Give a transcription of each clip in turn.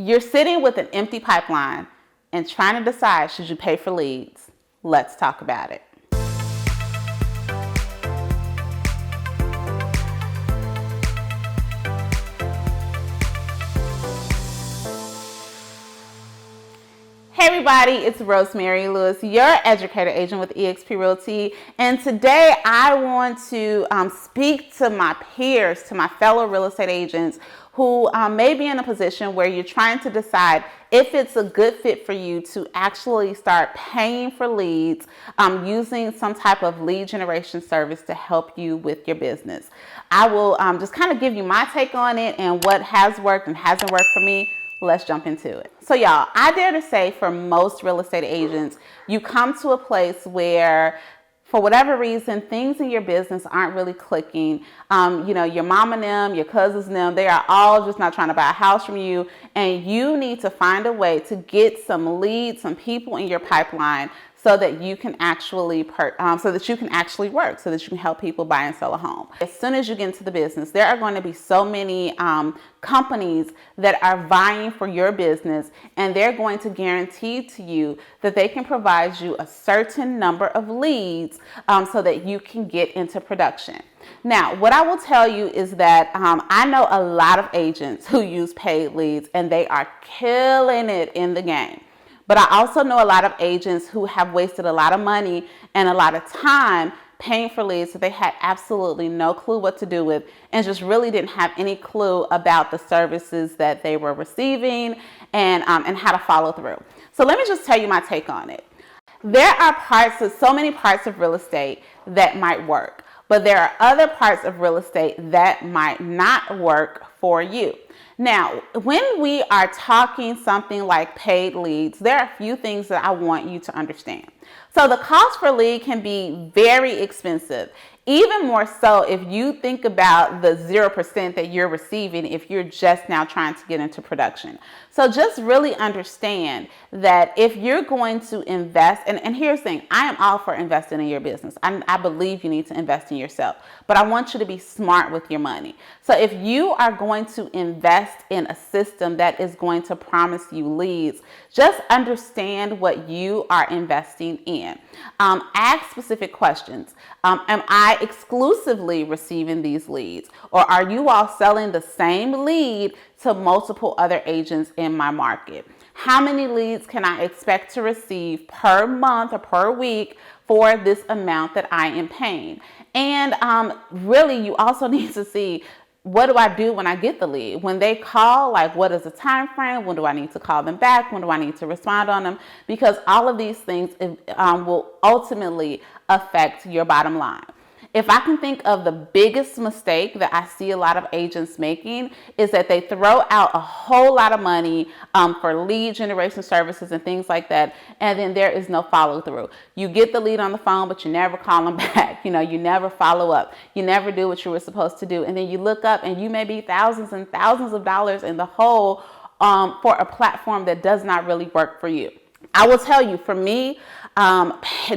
You're sitting with an empty pipeline and trying to decide, should you pay for leads? Let's talk about it. Hey everybody, it's Rosemary Lewis, your educator agent with eXp Realty, and today I want to speak to my peers, to my fellow real estate agents who may be in a position where you're trying to decide if it's a good fit for you to actually start paying for leads using some type of lead generation service to help you with your business. I will just kind of give you my take on it and what has worked and hasn't worked for me. Let's jump into it. So y'all, I dare to say for most real estate agents, you come to a place where for whatever reason, things in your business aren't really clicking. Your mom and them, your cousins and them, they are all just not trying to buy a house from you. And you need to find a way to get some leads, some people in your pipeline so that you can actually work, so that you can help people buy and sell a home. As soon as you get into the business, there are going to be so many companies that are vying for your business, and they're going to guarantee to you that they can provide you a certain number of leads so that you can get into production. Now, what I will tell you is that I know a lot of agents who use paid leads, and they are killing it in the game. But I also know a lot of agents who have wasted a lot of money and a lot of time paying for leads that they had absolutely no clue what to do with and just really didn't have any clue about the services that they were receiving and how to follow through. So let me just tell you my take on it. There are so many parts of real estate that might work, but there are other parts of real estate that might not work for you. Now, when we are talking something like paid leads, there are a few things that I want you to understand. So the cost per lead can be very expensive, even more so if you think about the 0% that you're receiving if you're just now trying to get into production. So just really understand that if you're going to invest, and here's the thing, I am all for investing in your business. I believe you need to invest in yourself, but I want you to be smart with your money. So if you are going to invest in a system that is going to promise you leads, just understand what you are investing in. Ask specific questions. Am I exclusively receiving these leads, or are you all selling the same lead to multiple other agents in my market? How many leads can I expect to receive per month or per week for this amount that I am paying? And really, you also need to see, what do I do when I get the lead? When they call, like, what is the time frame? When do I need to call them back? When do I need to respond on them? Because all of these things will ultimately affect your bottom line. If I can think of the biggest mistake that I see a lot of agents making is that they throw out a whole lot of money for lead generation services and things like that, and then there is no follow through. You get the lead on the phone, but you never call them back. You never follow up. You never do what you were supposed to do, and then you look up and you may be thousands and thousands of dollars in the hole for a platform that does not really work for you. I will tell you, for me,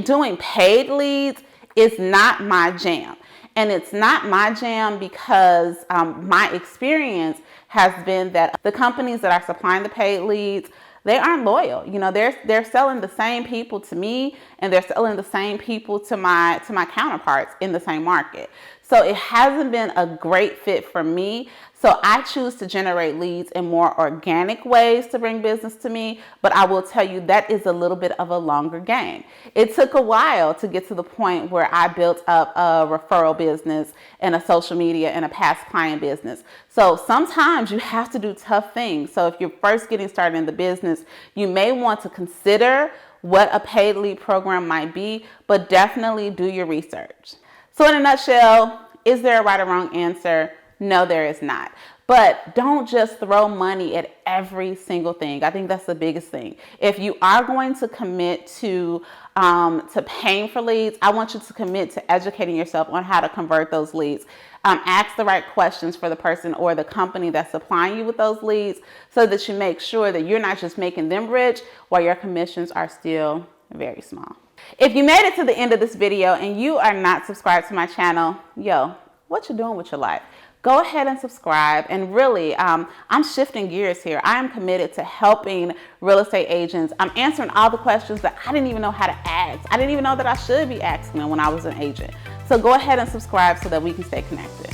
doing paid leads is not my jam. And it's not my jam because my experience has been that the companies that are supplying the paid leads, they aren't loyal. They're selling the same people to me, and they're selling the same people to my counterparts in the same market. So it hasn't been a great fit for me. So I choose to generate leads in more organic ways to bring business to me. But I will tell you, that is a little bit of a longer game. It took a while to get to the point where I built up a referral business and a social media and a past client business. So sometimes you have to do tough things. So if you're first getting started in the business, you may want to consider what a paid lead program might be, but definitely do your research. So in a nutshell, is there a right or wrong answer? No, there is not. But don't just throw money at every single thing. I think that's the biggest thing. If you are going to commit to paying for leads, I want you to commit to educating yourself on how to convert those leads. Ask the right questions for the person or the company that's supplying you with those leads so that you make sure that you're not just making them rich while your commissions are still very small. If you made it to the end of this video and you are not subscribed to my channel, what you doing with your life? go ahead and subscribe. And really, I'm shifting gears here. I am committed to helping real estate agents. I'm answering all the questions that I didn't even know how to ask. I didn't even know that I should be asking them when I was an agent. So go ahead and subscribe so that we can stay connected.